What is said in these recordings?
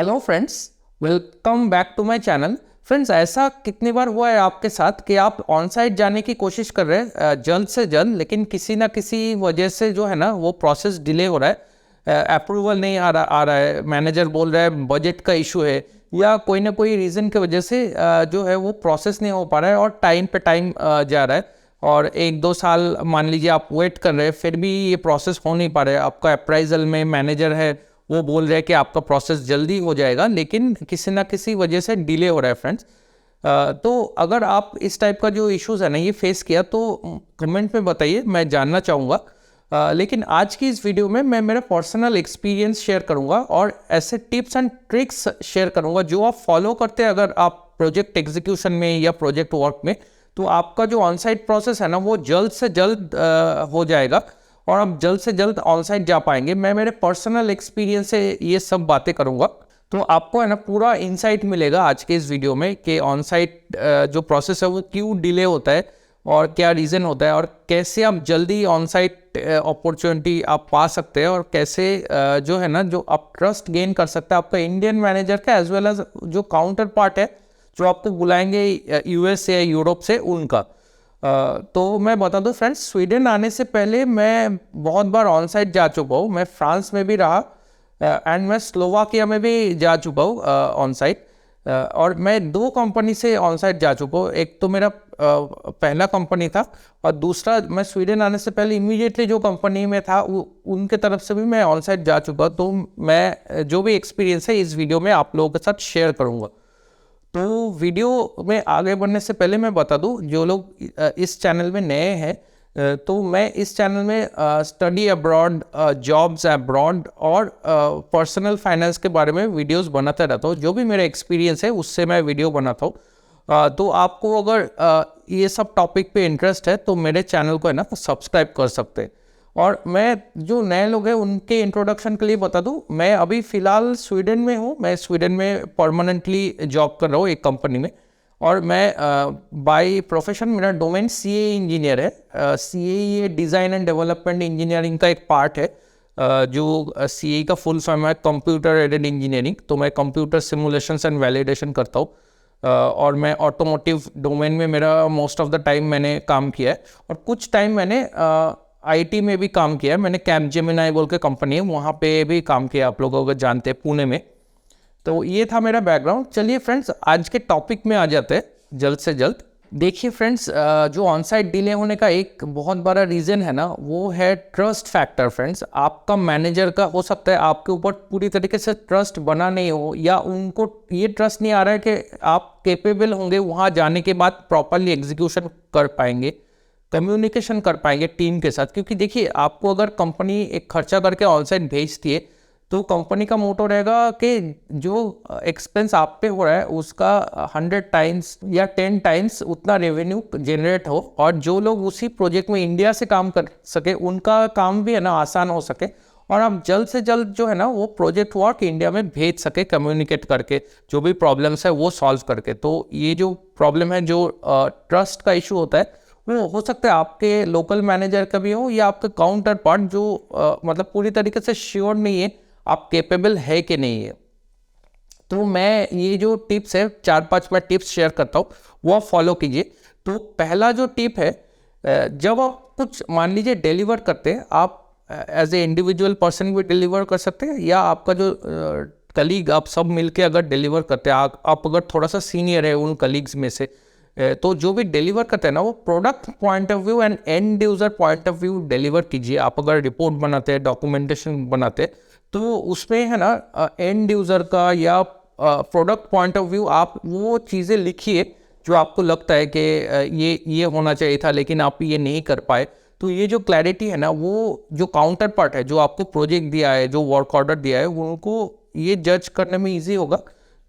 Hello friends, welcome back to my channel. Friends, ऐसा कितनी बार हुआ है आपके साथ कि आप ऑन साइट जाने की कोशिश कर रहे हैं जल्द से जल्द, लेकिन किसी ना किसी वजह से जो है ना वो प्रोसेस डिले हो रहा है, अप्रूवल नहीं आ रहा है, मैनेजर बोल रहा है बजट का इशू है, या कोई ना कोई रीज़न की वजह से जो है वो प्रोसेस नहीं हो पा रहा है और टाइम पे टाइम जा रहा है। और 1-2 साल मान लीजिए आप वेट कर रहे हैं, फिर भी ये प्रोसेस हो नहीं पा रहा है। आपका अप्राइजल में मैनेजर है, वो बोल रहे हैं कि आपका प्रोसेस जल्दी हो जाएगा, लेकिन किसी ना किसी वजह से डिले हो रहा है फ्रेंड्स। तो अगर आप इस टाइप का जो इश्यूज़ है ना ये फेस किया तो कमेंट में बताइए, मैं जानना चाहूँगा। लेकिन आज की इस वीडियो में मैं मेरा पर्सनल एक्सपीरियंस शेयर करूँगा और ऐसे टिप्स एंड ट्रिक्स शेयर करूँगा जो आप फॉलो करते हैं अगर आप प्रोजेक्ट एग्जीक्यूशन में या प्रोजेक्ट वर्क में, तो आपका जो ऑन साइट प्रोसेस है ना वो जल्द से जल्द हो जाएगा और आप जल्द से जल्द ऑन साइट जा पाएंगे। मैं मेरे पर्सनल एक्सपीरियंस से ये सब बातें करूँगा, तो आपको है ना पूरा इंसाइट मिलेगा आज के इस वीडियो में कि ऑन साइट जो प्रोसेस है वो क्यों डिले होता है और क्या रीज़न होता है और कैसे आप जल्दी ऑन साइट अपॉर्चुनिटी आप पा सकते हैं और कैसे जो है ना जो आप ट्रस्ट गेन कर सकते हैं आपका इंडियन मैनेजर का एज वेल एज जो काउंटर पार्ट है जो आपको बुलाएंगे यूएस या यूरोप से उनका। तो मैं बता दूं फ्रेंड्स, स्वीडन आने से पहले मैं बहुत बार ऑन साइट जा चुका हूँ। मैं फ्रांस में भी रहा एंड मैं स्लोवाकिया में भी जा चुका हूँ ऑन साइट। और मैं 2 कंपनी से ऑन साइट जा चुका हूँ। एक तो मेरा पहला कंपनी था और दूसरा मैं स्वीडन आने से पहले इमीडिएटली जो कंपनी में था उनके तरफ से भी मैं ऑन साइट जा चुका। तो मैं जो भी एक्सपीरियंस है इस वीडियो में आप लोगों के साथ शेयर करूँगा। तो वीडियो में आगे बढ़ने से पहले मैं बता दूं, जो लोग इस चैनल में नए हैं, तो मैं इस चैनल में स्टडी अब्रॉड, जॉब्स अब्रॉड और पर्सनल फाइनेंस के बारे में वीडियोस बनाता रहता हूँ। जो भी मेरा एक्सपीरियंस है उससे मैं वीडियो बनाता हूँ। तो आपको अगर ये सब टॉपिक पे इंटरेस्ट है तो मेरे चैनल को है ना सब्सक्राइब कर सकते हैं। और मैं जो नए लोग हैं उनके इंट्रोडक्शन के लिए बता दूं, मैं अभी फ़िलहाल स्वीडन में हूं। मैं स्वीडन में परमानेंटली जॉब कर रहा हूं एक कंपनी में। और मैं बाय प्रोफेशन मेरा डोमेन सीए इंजीनियर है। सीए ये डिज़ाइन एंड डेवलपमेंट इंजीनियरिंग का एक पार्ट है। जो सीए का फुल फॉर्म है कंप्यूटर एडेड इंजीनियरिंग। तो मैं कंप्यूटर सिमुलेशंस एंड वैलिडेशन करता हूँ। और मैं ऑटोमोटिव डोमेन में मेरा मोस्ट ऑफ द टाइम मैंने काम किया है और कुछ टाइम मैंने आईटी में भी काम किया है। मैंने कैपजेमिनी बोल के कंपनी है वहाँ पे भी काम किया, आप लोगों को जानते हैं, पुणे में। तो ये था मेरा बैकग्राउंड। चलिए फ्रेंड्स, आज के टॉपिक में आ जाते हैं जल्द से जल्द। देखिए फ्रेंड्स, जो ऑन साइट डिले होने का एक बहुत बड़ा रीज़न है ना वो है ट्रस्ट फैक्टर। फ्रेंड्स, आपका मैनेजर का हो सकता है आपके ऊपर पूरी तरीके से ट्रस्ट बना नहीं हो, या उनको ये ट्रस्ट नहीं आ रहा है कि आप कैपेबल होंगे वहाँ जाने के बाद प्रॉपरली एग्जीक्यूशन कर पाएंगे, कम्युनिकेशन कर पाएंगे टीम के साथ। क्योंकि देखिए, आपको अगर कंपनी एक खर्चा करके ऑन साइट भेजती है तो कंपनी का मोटो रहेगा कि जो एक्सपेंस आप पे हो रहा है उसका 100 टाइम्स या 10 टाइम्स उतना रेवेन्यू जनरेट हो, और जो लोग उसी प्रोजेक्ट में इंडिया से काम कर सके उनका काम भी है ना आसान हो सके, और आप जल्द से जल्द जो है ना वो प्रोजेक्ट वर्क इंडिया में भेज सके कम्युनिकेट करके, जो भी प्रॉब्लम्स है वो सॉल्व करके। तो ये जो प्रॉब्लम है, जो ट्रस्ट का इशू होता है, वो हो सकता है आपके लोकल मैनेजर का भी हो या आपके काउंटर पार्ट जो मतलब पूरी तरीके से श्योर नहीं है आप कैपेबल है कि नहीं है। तो मैं ये जो टिप्स है 4-5 मैं टिप्स शेयर करता हूँ, वो आप फॉलो कीजिए। तो पहला जो टिप है, जब आप कुछ मान लीजिए डिलीवर करते हैं, आप एज ए इंडिविजुअल पर्सन भी डिलीवर कर सकते हैं, या आपका जो कलीग आप सब मिलके अगर डिलीवर करते हैं, आप अगर थोड़ा सा सीनियर है उन कलीग्स में से, तो जो भी डिलीवर करते हैं ना वो product point of view and end user point of view deliver कीजिए। आप अगर रिपोर्ट बनाते हैं, डॉक्यूमेंटेशन बनाते हैं, तो उसमें है ना एंड यूज़र का या प्रोडक्ट पॉइंट ऑफ व्यू आप वो चीज़ें लिखिए जो आपको लगता है कि ये होना चाहिए था लेकिन आप ये नहीं कर पाए। तो ये जो क्लैरिटी है ना, वो जो काउंटर पार्ट है, जो आपको प्रोजेक्ट दिया है, जो वर्क ऑर्डर दिया है, वो उनको ये जज करने में ईजी होगा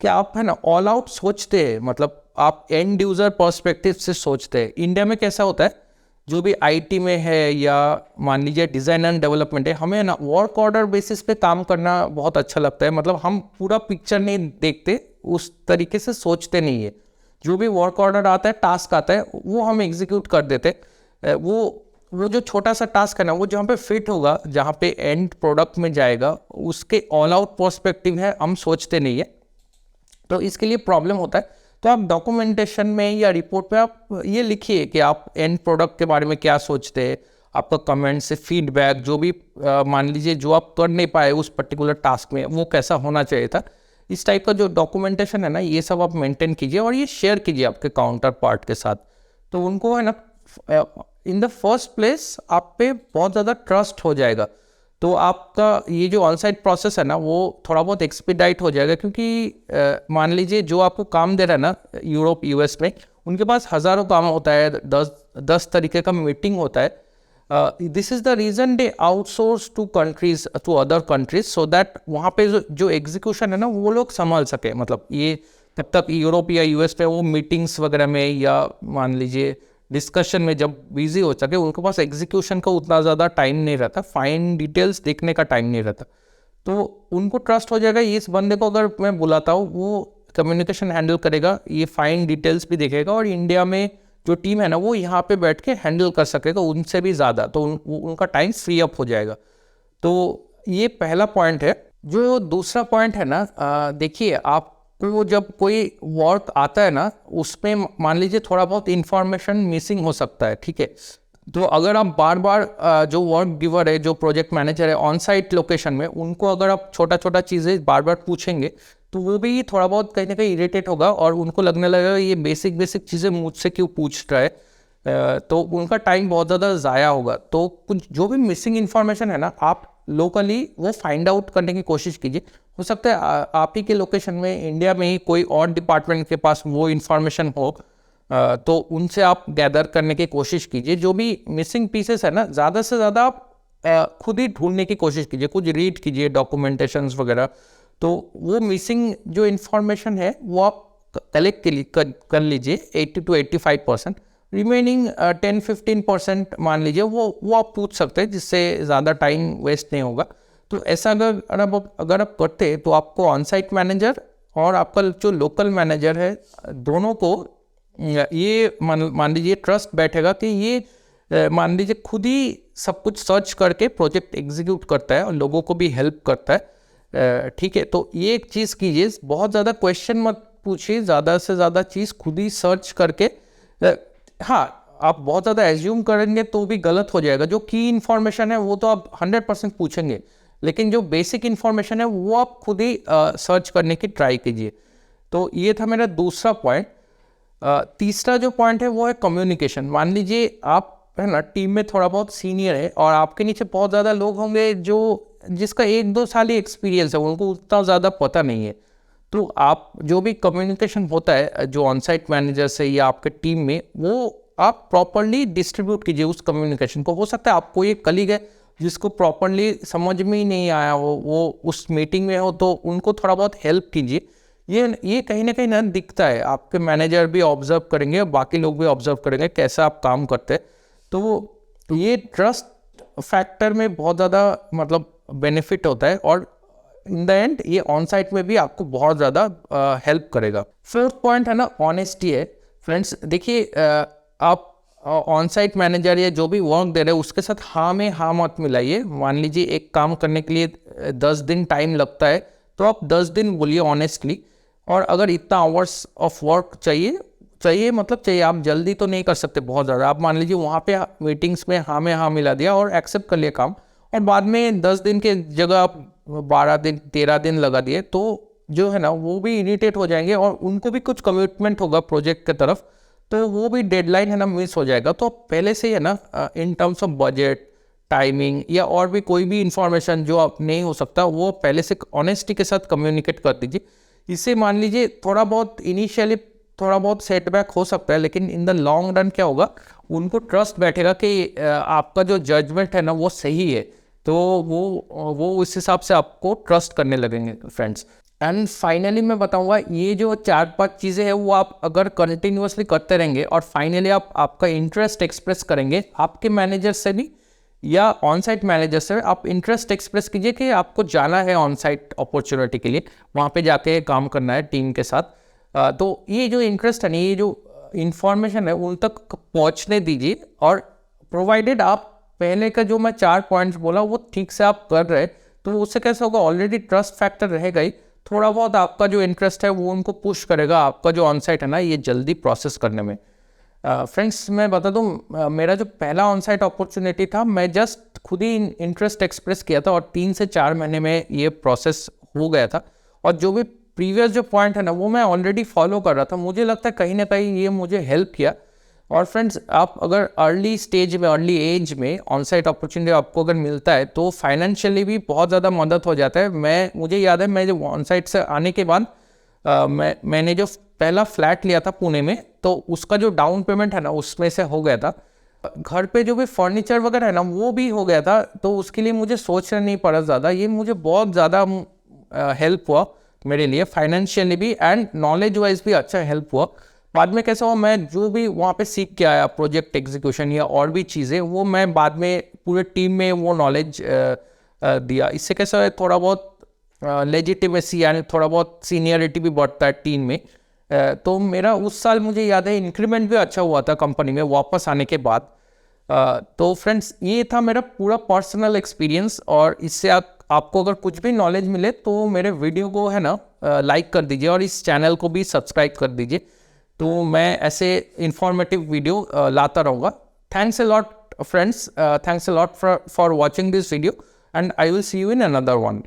कि आप है ना ऑल आउट सोचते हैं, मतलब आप एंड यूज़र पर्सपेक्टिव से सोचते हैं। इंडिया में कैसा होता है, जो भी आईटी में है या मान लीजिए डिज़ाइन एंड डेवलपमेंट है, हमें ना वर्क ऑर्डर बेसिस पे काम करना बहुत अच्छा लगता है। मतलब हम पूरा पिक्चर नहीं देखते, उस तरीके से सोचते नहीं है। जो भी वर्क ऑर्डर आता है, टास्क आता है, वो हम एग्जीक्यूट कर देते। वो वो जो छोटा सा टास्क है ना, वो जहाँ पे फिट होगा, जहाँ पे एंड प्रोडक्ट में जाएगा, उसके ऑल आउट पर्सपेक्टिव है, हम सोचते नहीं है, तो इसके लिए प्रॉब्लम होता है। तो आप डॉक्यूमेंटेशन में या रिपोर्ट पे आप ये लिखिए कि आप एंड प्रोडक्ट के बारे में क्या सोचते हैं, आपका कमेंट से फीडबैक जो भी मान लीजिए जो आप कर नहीं पाए उस पर्टिकुलर टास्क में, वो कैसा होना चाहिए था। इस टाइप का जो डॉक्यूमेंटेशन है ना, ये सब आप मेंटेन कीजिए और ये शेयर कीजिए आपके काउंटर पार्ट के साथ। तो उनको है ना, इन द फर्स्ट प्लेस आप पे बहुत ज़्यादा ट्रस्ट हो जाएगा। तो आपका ये जो ऑन साइट प्रोसेस है ना, वो थोड़ा बहुत एक्सपीडाइट हो जाएगा, क्योंकि मान लीजिए जो आपको काम दे रहा है ना यूरोप यूएस में, उनके पास हज़ारों काम होता है, 10 तरीके का मीटिंग होता है। This is the reason they outsource to countries, to other countries, so that वहाँ पे जो एग्जीक्यूशन है ना, वो लोग संभाल सके। मतलब ये तब तक यूरोप या यूएस पे वो मीटिंग्स वगैरह में या मान लीजिए डिस्कशन में जब बिजी हो सके, उनके पास एग्जीक्यूशन का उतना ज़्यादा टाइम नहीं रहता, फाइन डिटेल्स देखने का टाइम नहीं रहता। तो उनको ट्रस्ट हो जाएगा, इस बंदे को अगर मैं बुलाता हूँ वो कम्युनिकेशन हैंडल करेगा, ये फाइन डिटेल्स भी देखेगा, और इंडिया में जो टीम है ना, वो यहाँ पे बैठ के हैंडल कर सकेगा उनसे भी ज़्यादा, तो उनका टाइम फ्री अप हो जाएगा। तो ये पहला पॉइंट है। जो दूसरा पॉइंट है ना, देखिए आपको जब कोई वर्क आता है ना, उसमें मान लीजिए थोड़ा बहुत इंफॉर्मेशन मिसिंग हो सकता है, ठीक है। तो अगर आप बार बार जो वर्क गिवर है, जो प्रोजेक्ट मैनेजर है ऑन साइट लोकेशन में, उनको अगर आप छोटा छोटा चीज़ें बार बार पूछेंगे, तो वो भी थोड़ा बहुत कहीं ना कहीं इरिटेट होगा और उनको लगने लगेगा ये बेसिक बेसिक चीज़ें मुझसे क्यों पूछ रहा है। तो उनका टाइम बहुत ज़्यादा ज़ाया होगा। तो कुछ जो भी मिसिंग इन्फॉर्मेशन है ना, आप लोकली वो फाइंड आउट करने की कोशिश कीजिए। हो सकता है आप ही के लोकेशन में, इंडिया में ही कोई और डिपार्टमेंट के पास वो इन्फॉर्मेशन हो, तो उनसे आप गैदर करने की कोशिश कीजिए। जो भी मिसिंग पीसेस है ना, ज़्यादा से ज़्यादा आप खुद ही ढूंढने की कोशिश कीजिए, कुछ रीड कीजिए डॉक्यूमेंटेशंस वगैरह। तो वो मिसिंग जो इन्फॉर्मेशन है वो आप कलेक्ट कर लीजिए 80 to 85%। रिमेनिंग 10-15% मान लीजिए वो आप पूछ सकते हैं, जिससे ज़्यादा टाइम वेस्ट नहीं होगा। तो ऐसा अगर आप करते हैं, तो आपको ऑन साइट मैनेजर और आपका जो लोकल मैनेजर है, दोनों को ये मान लीजिए ट्रस्ट बैठेगा कि ये मान लीजिए खुद ही सब कुछ सर्च करके प्रोजेक्ट एग्जीक्यूट करता है और लोगों को भी हेल्प करता है। ठीक है, तो ये एक चीज़ कीजिए, बहुत ज़्यादा क्वेश्चन मत पूछिए, ज़्यादा से ज़्यादा चीज़ खुद ही सर्च करके। हाँ, आप बहुत ज़्यादा एज्यूम करेंगे तो भी गलत हो जाएगा। जो की इन्फॉर्मेशन है वो तो आप 100% पूछेंगे, लेकिन जो बेसिक इन्फॉर्मेशन है वो आप खुद ही सर्च करने की ट्राई कीजिए। तो ये था मेरा दूसरा पॉइंट। तीसरा जो पॉइंट है वो है कम्युनिकेशन। मान लीजिए आप है ना टीम में थोड़ा बहुत सीनियर है और आपके नीचे बहुत ज़्यादा लोग होंगे जिसका 1-2 साल ही एक्सपीरियंस है, उनको उतना ज़्यादा पता नहीं है। तो आप जो भी कम्युनिकेशन होता है जो ऑन साइट मैनेजर से या आपके टीम में, वो आप प्रॉपरली डिस्ट्रीब्यूट कीजिए उस कम्युनिकेशन को। हो सकता है आपको एक कलीग है जिसको प्रॉपरली समझ में ही नहीं आया हो, वो उस मीटिंग में हो, तो उनको थोड़ा बहुत हेल्प कीजिए। ये कहीं ना कहीं ना दिखता है, आपके मैनेजर भी ऑब्जर्व करेंगे और बाकी लोग भी ऑब्जर्व करेंगे कैसा आप काम करते हैं। तो ये ट्रस्ट फैक्टर में बहुत ज़्यादा मतलब बेनिफिट होता है, और इन द एंड ये ऑन साइट में भी आपको बहुत ज़्यादा हेल्प करेगा। फोर्थ पॉइंट है ना, ऑनेस्टी है। फ्रेंड्स देखिए, आप ऑन साइट मैनेजर या जो भी वर्क दे रहे हैं उसके साथ हाँ में हाँ मत मिलाइए। मान लीजिए एक काम करने के लिए 10 दिन टाइम लगता है, तो आप 10 दिन बोलिए ऑनेस्टली। और अगर इतना आवर्स ऑफ वर्क चाहिए मतलब चाहिए, आप जल्दी तो नहीं कर सकते बहुत ज़्यादा। आप मान लीजिए वहाँ पे मीटिंग्स में हाँ में हाँ मिला दिया और एक्सेप्ट कर लिया काम, और बाद में 10 दिन के जगह आप 12 दिन 13 दिन लगा दिए, तो जो है ना वो भी इरिटेट हो जाएंगे और उनको भी कुछ कमिटमेंट होगा प्रोजेक्ट की तरफ, तो वो भी डेडलाइन है ना मिस हो जाएगा। तो पहले से है ना in terms of budget, timing या और भी कोई भी इंफॉर्मेशन जो आप नहीं हो सकता, वो पहले से ऑनेस्टी के साथ कम्युनिकेट कर दीजिए। इससे मान लीजिए थोड़ा बहुत इनिशियली थोड़ा बहुत सेटबैक हो सकता है, लेकिन इन द लॉन्ग रन क्या होगा, उनको ट्रस्ट बैठेगा कि आपका जो जजमेंट है ना वो सही है, तो वो उस हिसाब से आपको ट्रस्ट करने लगेंगे फ्रेंड्स। एंड फाइनली मैं बताऊंगा, ये जो 4-5 चीज़ें हैं वो आप अगर कंटिन्यूअसली करते रहेंगे और फाइनली आपका इंटरेस्ट एक्सप्रेस करेंगे आपके मैनेजर से भी या ऑन साइट मैनेजर से, आप इंटरेस्ट एक्सप्रेस कीजिए कि आपको जाना है ऑन साइट अपॉर्चुनिटी के लिए, वहाँ पे जाके काम करना है टीम के साथ। तो ये जो इंटरेस्ट है ना, ये जो इन्फॉर्मेशन है उन तक पहुँचने दीजिए और प्रोवाइडेड आप पहले का जो मैं 4 पॉइंट्स बोला वो ठीक से आप कर रहे, तो उससे कैसा होगा, ऑलरेडी ट्रस्ट फैक्टर रहेगा ही, थोड़ा बहुत आपका जो इंटरेस्ट है वो उनको पुश करेगा आपका जो ऑन साइट है ना ये जल्दी प्रोसेस करने में। फ्रेंड्स मैं बता दूं, मेरा जो पहला ऑन साइट अपॉर्चुनिटी था, मैं जस्ट खुद ही इंटरेस्ट एक्सप्रेस किया था और 3 से 4 महीने में ये प्रोसेस हो गया था। और जो भी प्रीवियस जो पॉइंट है ना वो मैं ऑलरेडी फॉलो कर रहा था, मुझे लगता है कहीं ना कहीं ये मुझे हेल्प किया। और फ्रेंड्स आप अगर अर्ली स्टेज में, अर्ली एज में ऑन साइट अपॉर्चुनिटी आपको अगर मिलता है तो फाइनेंशियली भी बहुत ज़्यादा मदद हो जाता है। मुझे याद है, मैं जब ऑन साइट से आने के बाद मैंने जो पहला फ्लैट लिया था पुणे में, तो उसका जो डाउन पेमेंट है ना उसमें से हो गया था। घर पे जो भी फर्नीचर वगैरह है ना वो भी हो गया था, तो उसके लिए मुझे सोचना नहीं पड़ा ज़्यादा। ये मुझे बहुत ज़्यादा हेल्प हुआ मेरे लिए, फाइनेंशियली भी एंड नॉलेज वाइज भी अच्छा हेल्प हुआ। बाद में कैसा हुआ, मैं जो भी वहाँ पे सीख के आया, प्रोजेक्ट एग्जीक्यूशन या और भी चीज़ें, वो मैं बाद में पूरे टीम में वो नॉलेज दिया। इससे कैसा है, थोड़ा बहुत लेजिटिमेसी यानी थोड़ा बहुत सीनियरिटी भी बढ़ता है टीम में। तो मेरा उस साल मुझे याद है इंक्रीमेंट भी अच्छा हुआ था कंपनी में वापस आने के बाद। तो फ्रेंड्स ये था मेरा पूरा पर्सनल एक्सपीरियंस, और इससे आपको अगर कुछ भी नॉलेज मिले तो मेरे वीडियो को है ना लाइक कर दीजिए और इस चैनल को भी सब्सक्राइब कर दीजिए, तो मैं ऐसे इंफॉर्मेटिव वीडियो लाता रहूँगा। Thanks a lot friends, thanks a lot for watching this video and I will see you in another one.